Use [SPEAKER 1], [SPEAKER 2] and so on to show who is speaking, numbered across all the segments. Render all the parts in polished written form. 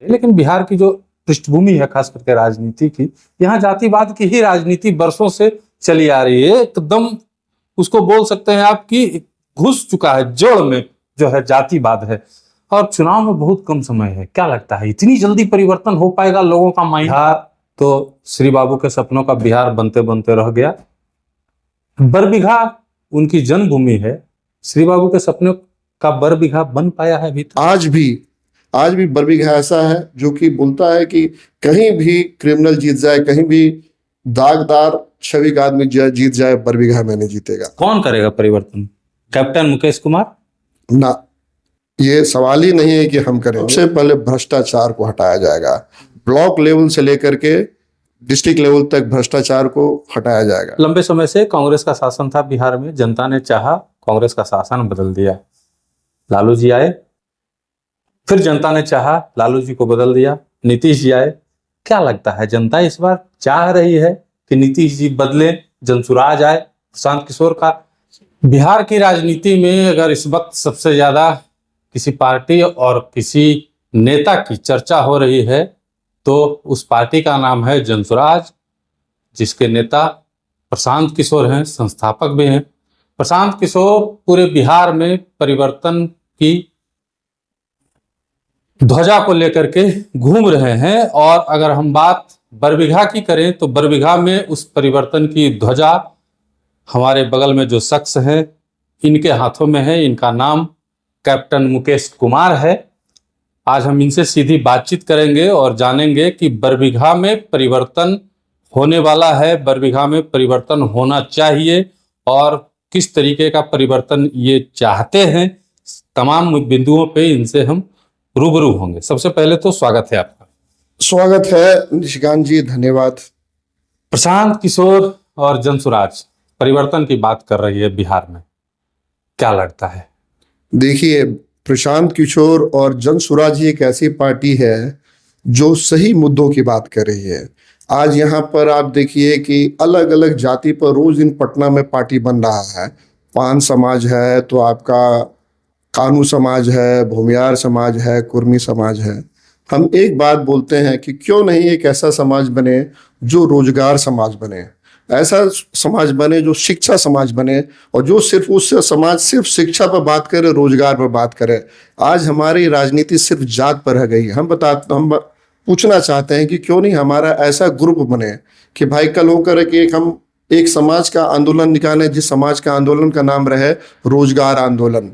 [SPEAKER 1] लेकिन बिहार की जो पृष्ठभूमि है खास करके राजनीति की, यहाँ जातिवाद की ही राजनीति बरसों से चली आ रही है। एकदम उसको बोल सकते हैं आप कि घुस चुका है, जड़ में जो है जातिवाद है। और चुनाव में बहुत कम समय है, क्या लगता है इतनी जल्दी परिवर्तन हो पाएगा लोगों का माइंड? बिहार तो श्री बाबू के सपनों का बिहार बनते बनते रह गया। बरबीघा उनकी जन्मभूमि है, श्री बाबू के सपनों का बरबीघा बन पाया है अभी तक?
[SPEAKER 2] आज भी बरबीघा ऐसा है जो कि बोलता है कि कहीं भी क्रिमिनल जीत जाए, कहीं भी दागदार छवि का आदमी जीत जाए, बरबीघा में नहीं जीतेगा।
[SPEAKER 1] कौन करेगा परिवर्तन? कैप्टन मुकेश कुमार?
[SPEAKER 2] ना, ये सवाल ही नहीं है कि हम करेंगे। सबसे पहले भ्रष्टाचार को हटाया जाएगा, ब्लॉक लेवल से लेकर के डिस्ट्रिक्ट लेवल तक भ्रष्टाचार को हटाया जाएगा।
[SPEAKER 1] लंबे समय से कांग्रेस का शासन था बिहार में, जनता ने चाहा, कांग्रेस का शासन बदल दिया, लालू जी आए, फिर जनता ने चाहा, लालू जी को बदल दिया, नीतीश जी आए। क्या लगता है जनता इस बार चाह रही है कि नीतीश जी बदले, जनसुराज आए, प्रशांत किशोर का? बिहार की राजनीति में अगर इस वक्त सबसे ज्यादा किसी पार्टी और किसी नेता की चर्चा हो रही है तो उस पार्टी का नाम है जनसुराज, जिसके नेता प्रशांत किशोर हैं, संस्थापक भी हैं। प्रशांत किशोर पूरे बिहार में परिवर्तन की ध्वजा को लेकर के घूम रहे हैं। और अगर हम बात बरबीघा की करें तो बरबीघा में उस परिवर्तन की ध्वजा हमारे बगल में जो शख्स है इनके हाथों में है। इनका नाम कैप्टन मुकेश कुमार है। आज हम इनसे सीधी बातचीत करेंगे और जानेंगे कि बरबीघा में परिवर्तन होने वाला है, बरबीघा में परिवर्तन होना चाहिए और किस तरीके का परिवर्तन ये चाहते हैं। तमाम बिंदुओं पे इनसे हम रूबरू होंगे। सबसे पहले तो स्वागत है आपका।
[SPEAKER 2] स्वागत है निशिकांत जी, धन्यवाद।
[SPEAKER 1] प्रशांत किशोर और जनसुराज परिवर्तन की बात कर रही है बिहार में, क्या लगता है?
[SPEAKER 2] देखिए, प्रशांत किशोर और जनसुराज एक ऐसी पार्टी है जो सही मुद्दों की बात कर रही है। आज यहाँ पर आप देखिए कि अलग अलग जाति पर रोज इन पटना में पार्टी बन रहा है। पान समाज है, तो आपका कानू समाज है, भूमियार समाज है, कुर्मी समाज है। हम एक बात बोलते हैं कि क्यों नहीं एक ऐसा समाज बने जो रोजगार समाज बने, ऐसा समाज बने जो शिक्षा समाज बने, और जो सिर्फ उस समाज सिर्फ शिक्षा पर बात करे, रोजगार पर बात करे। आज हमारी राजनीति सिर्फ जात पर रह गई है। हम पूछना चाहते हैं कि क्यों नहीं हमारा ऐसा ग्रुप बने कि भाई कल होकर कि हम एक समाज का आंदोलन निकालें, जिस समाज का आंदोलन का नाम रहे रोजगार आंदोलन,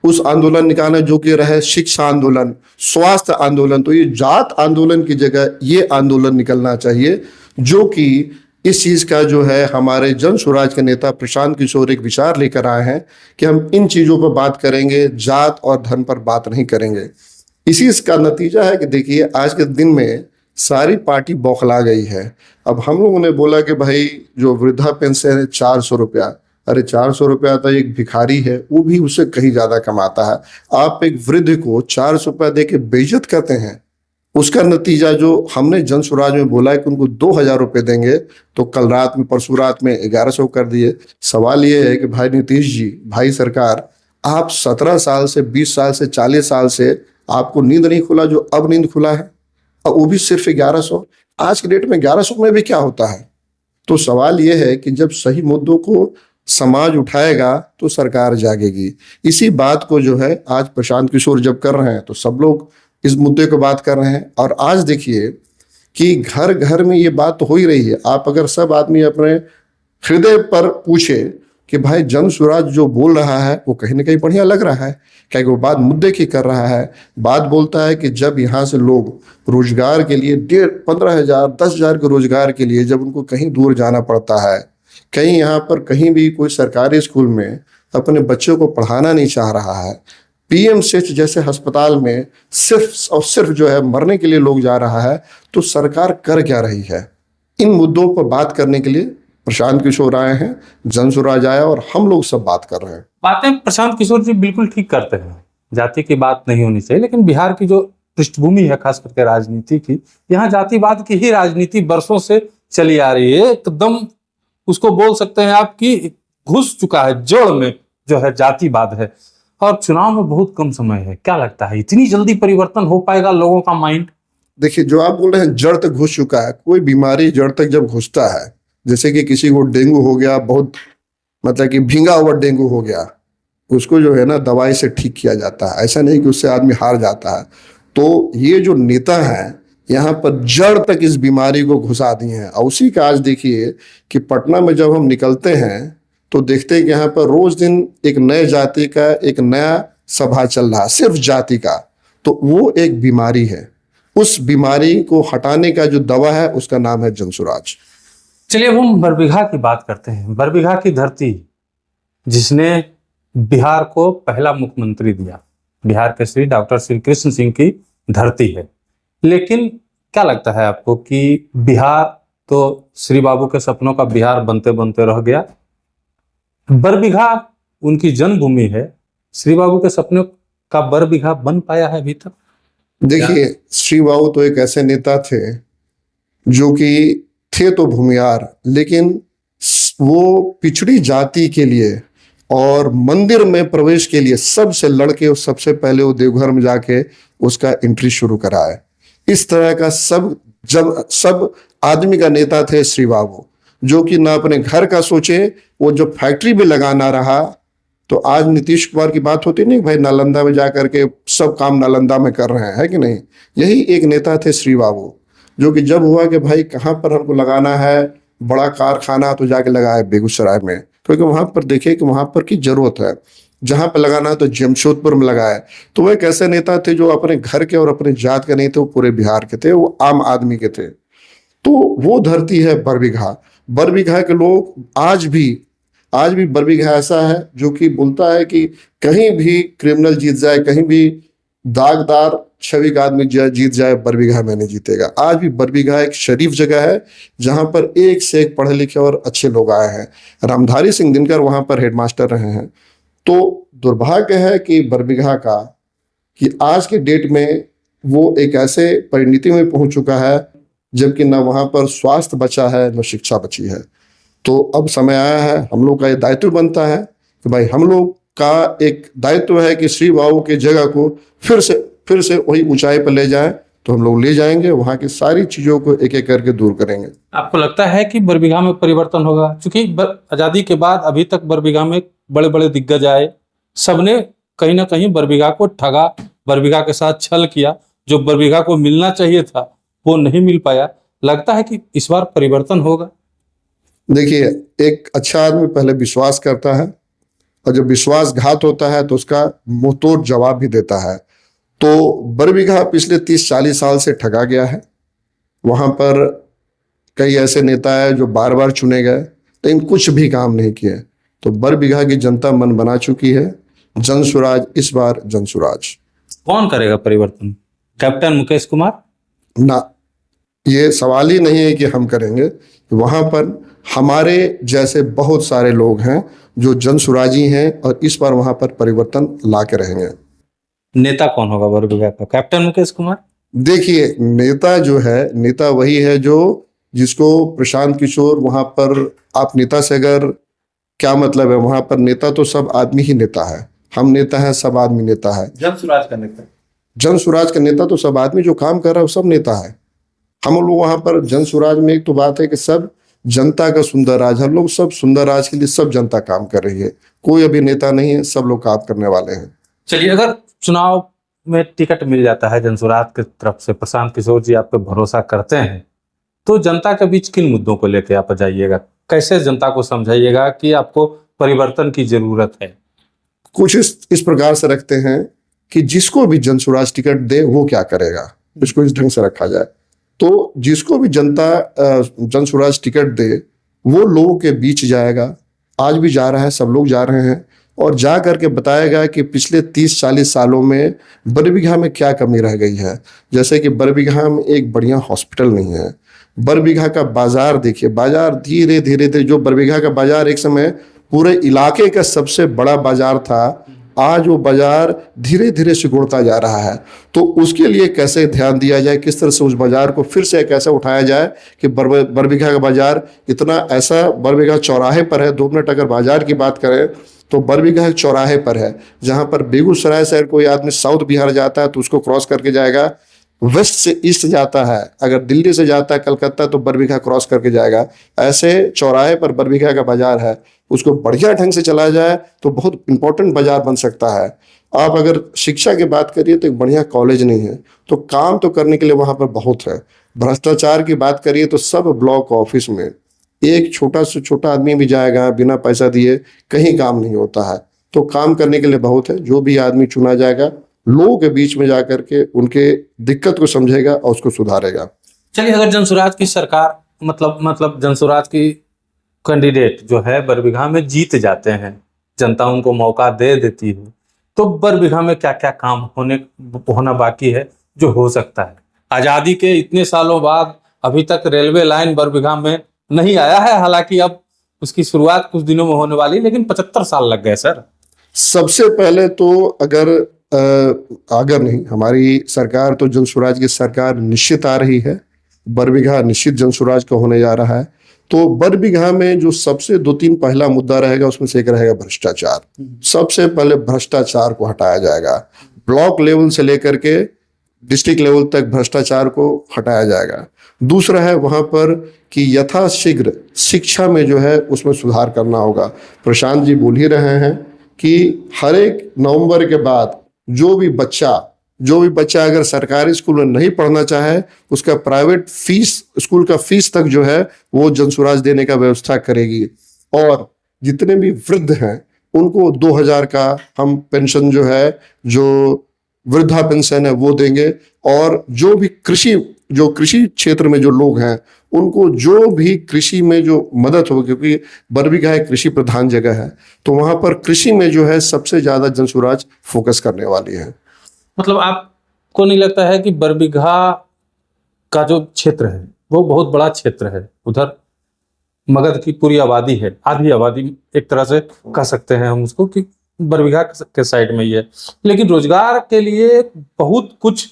[SPEAKER 2] उस आंदोलन निकालें जो कि रहे शिक्षा आंदोलन, स्वास्थ्य आंदोलन। तो ये जात आंदोलन की जगह ये आंदोलन निकलना चाहिए, जो कि इस चीज का जो है हमारे जनसुराज के नेता प्रशांत किशोर एक विचार लेकर आए हैं कि हम इन चीजों पर बात करेंगे, जात और धर्म पर बात नहीं करेंगे। इसी इसका नतीजा है कि देखिए आज के दिन में सारी पार्टी बौखला गई है। अब हम लोगों ने बोला कि भाई जो वृद्धा पेंशन है 400 रुपया, अरे 400 रुपया तो एक भिखारी है, वो भी उससे कहीं ज्यादा कमाता है। आप एक वृद्ध को 400 रुपया दे के बेइज्जत करते हैं। उसका नतीजा जो हमने जनसुराज में बोला है कि उनको 2000 रुपये देंगे, तो कल रात में परसों रात में 1100 कर दिए। सवाल ये है कि भाई नीतीश जी, भाई सरकार, आप 17 साल से 20 साल से 40 साल से आपको नींद नहीं खुला जो अब नींद खुला है, और वो भी सिर्फ 1100। आज के डेट में 1100 में भी क्या होता है? तो सवाल ये है कि जब सही मुद्दों को समाज उठाएगा तो सरकार जागेगी। इसी बात को जो है आज प्रशांत किशोर जब कर रहे हैं तो सब लोग इस मुद्दे को बात कर रहे हैं। और आज देखिए कि घर घर में ये बात तो हो ही रही है। आप अगर सब आदमी अपने हृदय पर पूछे कि भाई जनसुराज जो बोल रहा है वो कहीं ना कहीं बढ़िया लग रहा है, क्या वो बात मुद्दे की कर रहा है। बात बोलता है कि जब यहाँ से लोग रोजगार के लिए 15,000 10,000 के रोजगार के लिए जब उनको कहीं दूर जाना पड़ता है, कहीं यहाँ पर कहीं भी कोई सरकारी स्कूल में अपने बच्चों को पढ़ाना नहीं चाह रहा है, पीएम सेठ जैसे अस्पताल में सिर्फ और सिर्फ जो है मरने के लिए लोग जा रहा है, तो सरकार कर क्या रही है? इन मुद्दों पर बात करने के लिए प्रशांत किशोर आए हैं, जनसुराज आया और हम लोग सब बात कर रहे हैं।
[SPEAKER 1] बातें प्रशांत किशोर जी बिल्कुल ठीक करते हैं, जाति की बात नहीं होनी चाहिए। लेकिन बिहार की जो पृष्ठभूमि है खास करके राजनीति की, यहाँ जातिवाद की ही राजनीति बरसों से चली आ रही है। एकदम उसको बोल सकते हैं आप कि घुस चुका है, जड़ में जो है जातिवाद है। और चुनाव में बहुत कम समय है, क्या लगता है इतनी जल्दी परिवर्तन हो पाएगा लोगों का माइंड?
[SPEAKER 2] देखिए, जो आप बोल रहे हैं जड़ तक घुस चुका है, कोई बीमारी जड़ तक जब घुसता है, जैसे कि किसी को डेंगू हो गया, बहुत मतलब कि भींगा हुआ डेंगू हो गया, उसको जो है ना दवाई से ठीक किया जाता है, ऐसा नहीं कि उससे आदमी हार जाता है। तो ये जो नेता हैं यहाँ पर जड़ तक इस बीमारी को घुसा दिए हैं। और उसी का आज देखिए कि पटना में जब हम निकलते हैं तो देखते हैं कि यहाँ पर रोज दिन एक नए जाति का एक नया सभा चल रहा है, सिर्फ जाति का। तो वो एक बीमारी है, उस बीमारी को हटाने का जो दवा है उसका नाम है जनसुराज।
[SPEAKER 1] चलिए अब हम बरबीघा की बात करते हैं। बरबीघा की धरती जिसने बिहार को पहला मुख्यमंत्री दिया, बिहार के श्री डॉक्टर श्री कृष्ण सिंह की धरती है। लेकिन क्या लगता है आपको कि बिहार तो श्री बाबू के सपनों का बिहार बनते बनते रह गया, बरबीघा उनकी जन्मभूमि है, श्री बाबू के सपनों का बरबीघा बन पाया है अभी तक?
[SPEAKER 2] देखिए, श्री बाबू तो एक ऐसे नेता थे जो कि थे तो भूमिहार, लेकिन वो पिछड़ी जाति के लिए और मंदिर में प्रवेश के लिए सबसे लड़के और सबसे पहले वो देवघर में जाके उसका एंट्री शुरू कराए। इस तरह का सब आदमी का नेता थे श्री बाबू, जो कि ना अपने घर का सोचे, वो जो फैक्ट्री भी लगाना रहा। तो आज नीतीश कुमार की बात होती नहीं, भाई नालंदा में जाकर के सब काम नालंदा में कर रहे हैं, है कि नहीं? यही एक नेता थे श्री बाबू, जो कि जब हुआ कि भाई कहाँ पर हमको लगाना है बड़ा कारखाना, तो जाके लगाया बेगूसराय में, क्योंकि वहां पर देखे कि वहां पर की जरूरत है। जहां पर लगाना है तो जमशेदपुर में लगाया। तो वह एक ऐसे नेता थे जो अपने घर के और अपने जात के नहीं थे, वो पूरे बिहार के थे, वो आम आदमी के थे। तो वो धरती है बरबीघा। बरबीघा के लोग आज भी बरबीघा ऐसा है जो कि बोलता है कि कहीं भी क्रिमिनल जीत जाए, कहीं भी दागदार छवि का आदमी जीत जाए, बरबीघा में नहीं जीतेगा। आज भी बरबीघा एक शरीफ जगह है जहां पर एक से एक पढ़े लिखे और अच्छे लोग आए हैं। रामधारी सिंह दिनकर वहां पर हेडमास्टर रहे हैं। तो दुर्भाग्य है कि बरबीघा का कि आज के डेट में वो एक ऐसे परिणति में पहुंच चुका है जबकि न वहां पर स्वास्थ्य बचा है न शिक्षा बची है। तो अब समय आया है, हम लोग का ये दायित्व बनता है कि भाई हम लोग का एक दायित्व है कि श्री बाबू की जगह को फिर से वही ऊंचाई पर ले जाएं। तो हम लोग ले जाएंगे, वहां की सारी चीजों को एक एक करके दूर करेंगे।
[SPEAKER 1] आपको लगता है कि बरबीघा में परिवर्तन होगा? क्योंकि आजादी के बाद अभी तक बरबीघा में बड़े बड़े दिग्गज आए, सबने कहीं ना कहीं बरबीघा को ठगा, बरबीघा के साथ छल किया, जो बरबीघा को मिलना चाहिए था वो नहीं मिल पाया। लगता है कि इस बार परिवर्तन होगा?
[SPEAKER 2] देखिए, एक अच्छा आदमी पहले विश्वास करता है और जब विश्वासघात होता है तो उसका मुंहतोड़ जवाब भी देता है। तो बरबीघा पिछले 30-40 साल से ठगा गया है। वहां पर कई ऐसे नेता है जो बार बार चुने गए लेकिन कुछ भी काम नहीं किए। तो बरबीघा की जनता मन बना चुकी है, जनसुराज, इस बार जनसुराज।
[SPEAKER 1] कौन करेगा परिवर्तन? कैप्टन मुकेश कुमार?
[SPEAKER 2] ना, ये सवाल ही नहीं है कि हम करेंगे। वहां पर हमारे जैसे बहुत सारे लोग हैं जो जनसुराजी हैं और इस बार वहां पर परिवर्तन ला के रहेंगे।
[SPEAKER 1] नेता कौन होगा बरबीघा का? कैप्टन मुकेश कुमार?
[SPEAKER 2] देखिए, नेता जो है, नेता वही है जो जिसको प्रशांत किशोर वहां पर, आप नेता से अगर क्या मतलब है, वहां पर नेता तो सब आदमी ही नेता है। हम नेता है, सब आदमी नेता है।
[SPEAKER 1] जनसुराज का नेता?
[SPEAKER 2] जनसुराज का नेता तो सब आदमी जो काम कर रहा है वो सब नेता है। हम लोग वहां पर जनसुराज में एक तो बात है कि सब जनता का सुंदर राज, हम लोग सब सुंदर राज के लिए सब जनता काम कर रही है। कोई अभी नेता नहीं है, सब लोग काम करने वाले हैं।
[SPEAKER 1] चलिए, अगर चुनाव में टिकट मिल जाता है जनसुराज की तरफ से, प्रशांत किशोर जी आप पे भरोसा करते हैं, तो जनता के बीच किन मुद्दों को लेकर आप जाइएगा? कैसे जनता को समझाइएगा कि आपको परिवर्तन की जरूरत है?
[SPEAKER 2] कुछ इस प्रकार से रखते हैं कि जिसको भी जनसुराज टिकट दे वो क्या करेगा, इसको इस ढंग से रखा जाए। तो जिसको भी जनता जनसुराज टिकट दे वो लोगों के बीच जाएगा। आज भी जा रहा है, सब लोग जा रहे हैं, और जा करके बताएगा कि पिछले 30-40 सालों में बरबीघा में क्या कमी रह गई है। जैसे कि बरबीघा में एक बढ़िया हॉस्पिटल नहीं है। बरबीघा का बाजार देखिए, बाजार धीरे धीरे जो बरबीघा का बाजार एक समय पूरे इलाके का सबसे बड़ा बाजार था, आज वो बाजार धीरे धीरे सिकुड़ता जा रहा है। तो उसके लिए कैसे ध्यान दिया जाए, किस तरह से उस बाजार को फिर से कैसे उठाया जाए कि बरबीघा का बाजार इतना ऐसा, बरबीघा चौराहे पर है। 2 मिनट अगर बाजार की बात करें तो बरबीघा चौराहे पर है, जहां पर बेगूसराय से कोई आदमी साउथ बिहार जाता है तो उसको क्रॉस करके जाएगा वेस्ट से ईस्ट जाता है, अगर दिल्ली से जाता है कलकत्ता तो बरबीघा क्रॉस करके जाएगा। ऐसे चौराहे पर बरबीघा का बाजार है, उसको बढ़िया ढंग से चला जाए तो बहुत इंपॉर्टेंट बाजार बन सकता है। आप अगर शिक्षा की बात करिए तो एक बढ़िया कॉलेज नहीं है, तो काम तो करने के लिए वहां पर बहुत है। भ्रष्टाचार की बात करिए तो सब ब्लॉक ऑफिस में एक छोटा से छोटा आदमी भी जाएगा बिना पैसा दिए, कहीं काम नहीं होता है। तो काम करने के लिए बहुत है। जो भी आदमी चुना जाएगा लोगों के बीच में जाकर के उनके दिक्कत को समझेगा और उसको सुधारेगा।
[SPEAKER 1] चलिए, अगर जनसुराज की सरकार मतलब जनसुराज की कैंडिडेट जो है बरबीघा में जीत जाते हैं, जनता उनको मौका दे देती है, तो बरबीघा में क्या क्या काम होना बाकी है जो हो सकता है? आजादी के इतने सालों बाद अभी तक रेलवे लाइन बरबीघा में नहीं आया है, हालांकि अब उसकी शुरुआत कुछ दिनों में होने वाली, लेकिन 75 साल लग गए सर।
[SPEAKER 2] सबसे पहले तो अगर नहीं, हमारी सरकार तो जनसुराज की सरकार निश्चित आ रही है, बरबीघा निश्चित जनसुराज का होने जा रहा है। तो बरबीघा में जो सबसे 2-3 पहला मुद्दा रहेगा उसमें से एक रहेगा भ्रष्टाचार। सबसे पहले भ्रष्टाचार को हटाया जाएगा, ब्लॉक लेवल से लेकर के डिस्ट्रिक्ट लेवल तक भ्रष्टाचार को हटाया जाएगा। दूसरा है वहां पर कि यथाशीघ्र शिक्षा में जो है उसमें सुधार करना होगा। प्रशांत जी बोल ही रहे हैं कि हर एक नवंबर के बाद जो भी बच्चा अगर सरकारी स्कूल में नहीं पढ़ना चाहे, उसका प्राइवेट फीस, स्कूल का फीस तक जो है वो जनसुराज देने का व्यवस्था करेगी। और जितने भी वृद्ध हैं उनको 2000 का हम पेंशन जो है, जो वृद्धा पेंशन है वो देंगे। और जो भी कृषि क्षेत्र में जो लोग हैं उनको जो भी कृषि में जो मदद हो, क्योंकि बरबीघा एक कृषि प्रधान जगह है, तो वहां पर कृषि में जो है सबसे ज्यादा जनसुराज फोकस करने वाली है।
[SPEAKER 1] मतलब आपको नहीं लगता है कि बरबीघा का जो क्षेत्र है वो बहुत बड़ा क्षेत्र है? उधर मगध की पूरी आबादी है, आधी आबादी एक तरह से कह सकते हैं हम उसको, कि बरबीघा के साइड में ही है, लेकिन रोजगार के लिए बहुत कुछ,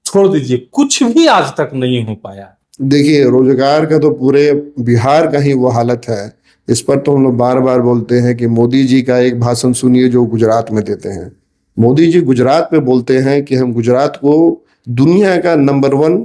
[SPEAKER 1] छोड़ दीजिए, कुछ भी आज तक नहीं हो पाया।
[SPEAKER 2] देखिए, रोजगार का तो पूरे बिहार का ही वो हालत है। इस पर तो हम लोग बार बार बोलते हैं कि मोदी जी का एक भाषण सुनिए जो गुजरात में देते हैं। मोदी जी गुजरात में बोलते हैं कि हम गुजरात को दुनिया का नंबर 1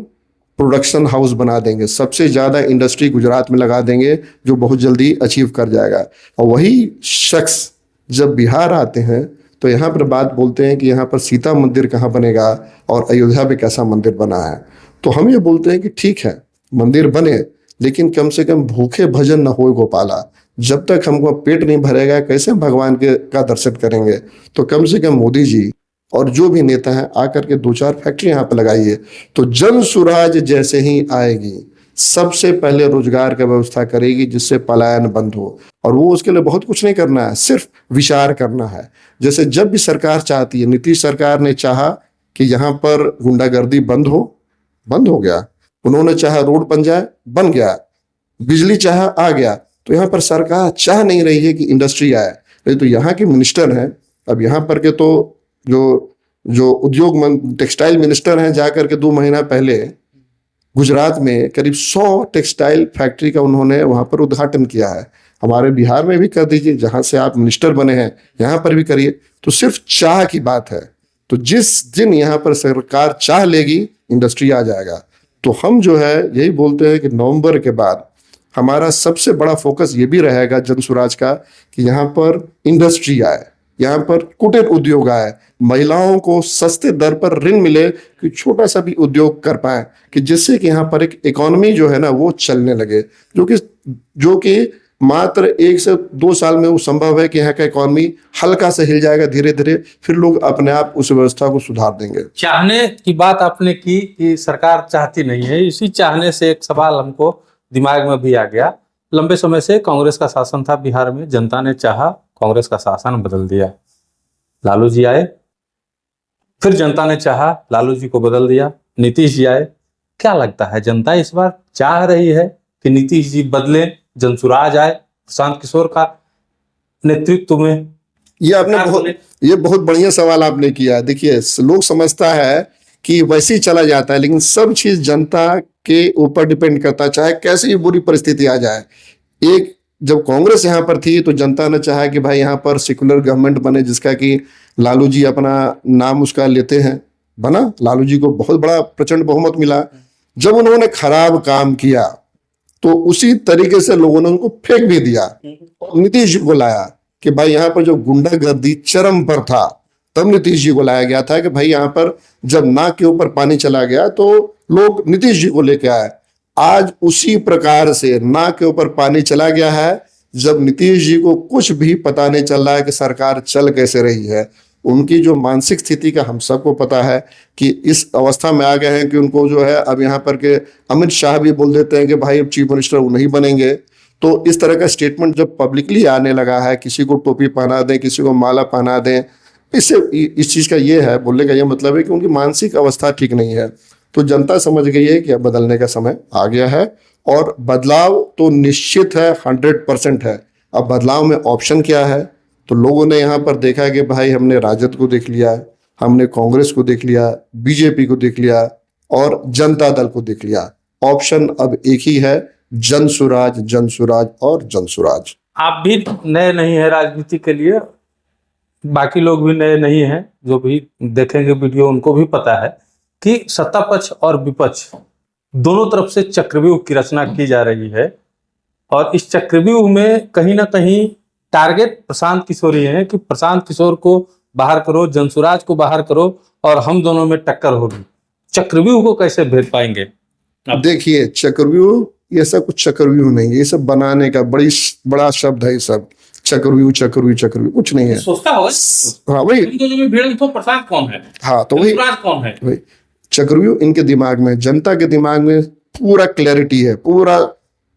[SPEAKER 2] प्रोडक्शन हाउस बना देंगे, सबसे ज्यादा इंडस्ट्री गुजरात में लगा देंगे, जो बहुत जल्दी अचीव कर जाएगा। और वही शख्स जब बिहार आते हैं तो यहाँ पर बात बोलते हैं कि यहाँ पर सीता मंदिर कहाँ बनेगा और अयोध्या में कैसा मंदिर बना है। तो हम ये बोलते हैं कि ठीक है मंदिर बने, लेकिन कम से कम भूखे भजन न हो गोपाला। जब तक हमको पेट नहीं भरेगा कैसे भगवान का दर्शन करेंगे? तो कम से कम मोदी जी और जो भी नेता हैं आकर के 2-4 फैक्ट्री यहाँ पर लगाइए, तो जनसुराज जैसे ही आएगी सबसे पहले रोजगार का व्यवस्था करेगी, जिससे पलायन बंद हो। और वो उसके लिए बहुत कुछ नहीं करना है, सिर्फ विचार करना है। जैसे जब भी सरकार चाहती है, नीतीश सरकार ने चाहा कि यहाँ पर गुंडागर्दी बंद हो गया। उन्होंने चाहा रोड बन जाए, बन गया। बिजली चाहा, आ गया। तो यहाँ पर सरकार चाह नहीं रही है कि इंडस्ट्री आए, नहीं तो यहाँ के मिनिस्टर हैं, अब यहाँ पर के तो जो उद्योग टेक्सटाइल मिनिस्टर हैं, जाकर के 2 महीना पहले गुजरात में करीब 100 टेक्सटाइल फैक्ट्री का उन्होंने वहां पर उद्घाटन किया है। हमारे बिहार में भी कर दीजिए, जहां से आप मिनिस्टर बने हैं यहाँ पर भी करिए। तो सिर्फ चाह की बात है। तो जिस दिन यहाँ पर सरकार चाह लेगी, इंडस्ट्री आ जाएगा। तो हम जो है यही बोलते हैं कि नवंबर के बाद हमारा सबसे बड़ा फोकस ये भी रहेगा जनसुराज का कि यहाँ पर इंडस्ट्री आए, यहाँ पर कुटीर उद्योग आए, महिलाओं को सस्ते दर पर ऋण मिले कि छोटा सा भी उद्योग कर पाए, कि जिससे कि यहाँ पर एक इकोनॉमी जो है ना वो चलने लगे, जो कि मात्र 1 से 2 साल में वो संभव है कि यहाँ का इकोनॉमी हल्का से हिल जाएगा धीरे धीरे, फिर लोग अपने आप उस व्यवस्था को सुधार देंगे।
[SPEAKER 1] चाहने की बात आपने की कि सरकार चाहती नहीं है, इसी चाहने से एक सवाल हमको दिमाग में भी आ गया। लंबे समय से कांग्रेस का शासन था बिहार में, जनता ने चाहा, कांग्रेस का शासन बदल दिया, लालू जी आए, फिर जनता ने चाहा, लालू जी को बदल दिया, नीतीश जी आए। क्या लगता है जनता इस बार चाह रही है कि नीतीश जी बदले, जनसुराज आए, प्रशांत किशोर का नेतृत्व में?
[SPEAKER 2] ये बहुत बढ़िया सवाल आपने किया। देखिए, लोग समझता है कि वैसे ही चला जाता है, लेकिन सब चीज जनता के ऊपर डिपेंड करता है, चाहे कैसी भी बुरी परिस्थिति आ जाए। जब कांग्रेस यहाँ पर थी तो जनता ने चाहा कि भाई यहाँ पर सेकुलर गवर्नमेंट बने, जिसका कि लालू जी अपना नाम उसका लेते हैं, बना, लालू जी को बहुत बड़ा प्रचंड बहुमत मिला। जब उन्होंने खराब काम किया तो उसी तरीके से लोगों ने उनको फेंक भी दिया और नीतीश जी को लाया कि भाई यहाँ पर जो गुंडागर्दी चरम पर था, तब नीतीश जी को लाया गया था कि भाई यहाँ पर जब नाक के ऊपर पानी चला गया तो लोग नीतीश जी को लेके आए। आज उसी प्रकार से नाक के ऊपर पानी चला गया है, जब नीतीश जी को कुछ भी पता नहीं चल रहा है कि सरकार चल कैसे रही है। उनकी जो मानसिक स्थिति का हम सबको पता है कि इस अवस्था में आ गए हैं कि उनको जो है अब यहाँ पर के अमित शाह भी बोल देते हैं कि भाई अब चीफ मिनिस्टर वो नहीं बनेंगे। तो इस तरह का स्टेटमेंट जब पब्लिकली आने लगा है, किसी को टोपी पहना दें, किसी को माला पहना दें, इससे इस चीज़ का ये है, बोलने का ये मतलब है कि उनकी मानसिक अवस्था ठीक नहीं है। तो जनता समझ गई है कि अब बदलने का समय आ गया है और बदलाव तो निश्चित है, 100% है। अब बदलाव में ऑप्शन क्या है, तो लोगों ने यहाँ पर देखा कि भाई हमने राजद को देख लिया, हमने कांग्रेस को देख लिया, बीजेपी को देख लिया और जनता दल को देख लिया। ऑप्शन अब एक ही है, जनसुराज, जनसुराज और जनसुराज।
[SPEAKER 1] आप भी नए नहीं है राजनीति के लिए, बाकी लोग भी नए नहीं हैं, जो भी देखेंगे वीडियो उनको भी पता है कि सत्ता पक्ष और विपक्ष दोनों तरफ से चक्रव्यूह की रचना की जा रही है और इस चक्रव्यूह में कहीं ना कहीं टारगेट प्रशांत किशोर ही है कि प्रशांत किशोर को बाहर करो, जनसुराज को बाहर करो और हम दोनों में टक्कर होगी। चक्रव्यूह को कैसे भेद पाएंगे?
[SPEAKER 2] देखिए, चक्रव्यूह ये सब कुछ चक्रव्यूह नहीं है, ये सब बनाने का बड़ा शब्द है। ये सब चक्रव्यूह चक्रव्यूह चक्रव्यूह कुछ नहीं है।
[SPEAKER 1] सोचता होगा
[SPEAKER 2] हाँ वही,
[SPEAKER 1] हम दोनों में भिड़ तो प्रशांत कौन है,
[SPEAKER 2] हाँ तो वही
[SPEAKER 1] जनसुराज कौन है?
[SPEAKER 2] वही चक्रव्यूह इनके दिमाग में, जनता के दिमाग में पूरा क्लैरिटी है, पूरा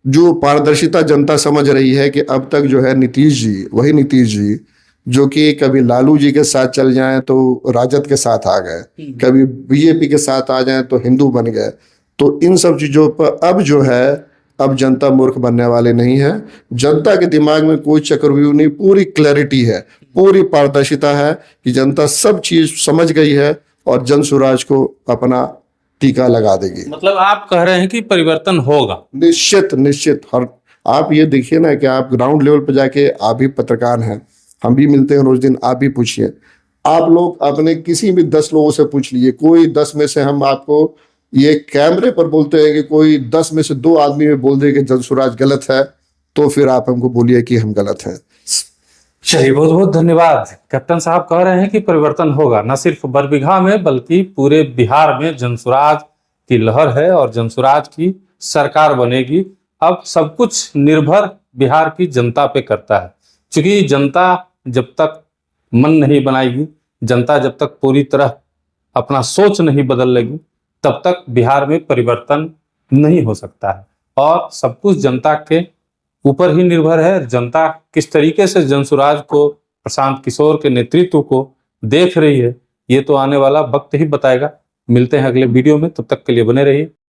[SPEAKER 2] जो पारदर्शिता जनता समझ रही है कि अब तक जो है नीतीश जी, वही नीतीश जी जो कि कभी लालू जी के साथ चल जाएं तो राजद के साथ आ गए, कभी बीजेपी के साथ आ जाएं तो हिंदू बन गए। तो इन सब चीजों पर अब जो है, अब जनता मूर्ख बनने वाले नहीं है। जनता के दिमाग में कोई चक्रव्यूह नहीं, पूरी क्लैरिटी है, पूरी पारदर्शिता है कि जनता सब चीज समझ गई है और जनसुराज को अपना टीका लगा देगी।
[SPEAKER 1] मतलब आप कह रहे हैं कि परिवर्तन होगा?
[SPEAKER 2] निश्चित निश्चित। हर आप ये देखिए ना कि आप ग्राउंड लेवल पर जाके, आप भी पत्रकार हैं, हम भी मिलते हैं रोज दिन, आप भी पूछिए, आप लोग अपने किसी भी 10 लोगों से पूछ लीजिए, कोई 10 में से, हम आपको ये कैमरे पर बोलते हैं कि कोई 10 में से 2 आदमी में बोल दे कि जनसुराज गलत है, तो फिर आप हमको बोलिए कि हम गलत हैं।
[SPEAKER 1] चलिए, बहुत बहुत धन्यवाद। कैप्टन साहब कह रहे हैं कि परिवर्तन होगा, न सिर्फ बरबीघा में बल्कि पूरे बिहार में जनसुराज की लहर है और जनसुराज की सरकार बनेगी। अब सब कुछ निर्भर बिहार की जनता पे करता है, क्योंकि जनता जब तक मन नहीं बनाएगी, जनता जब तक पूरी तरह अपना सोच नहीं बदल लेगी, तब तक बिहार में परिवर्तन नहीं हो सकता है। और सब कुछ जनता के ऊपर ही निर्भर है। जनता किस तरीके से जनसुराज को, प्रशांत किशोर के नेतृत्व को देख रही है, ये तो आने वाला वक्त ही बताएगा। मिलते हैं अगले वीडियो में, तब तक के लिए बने रहिए।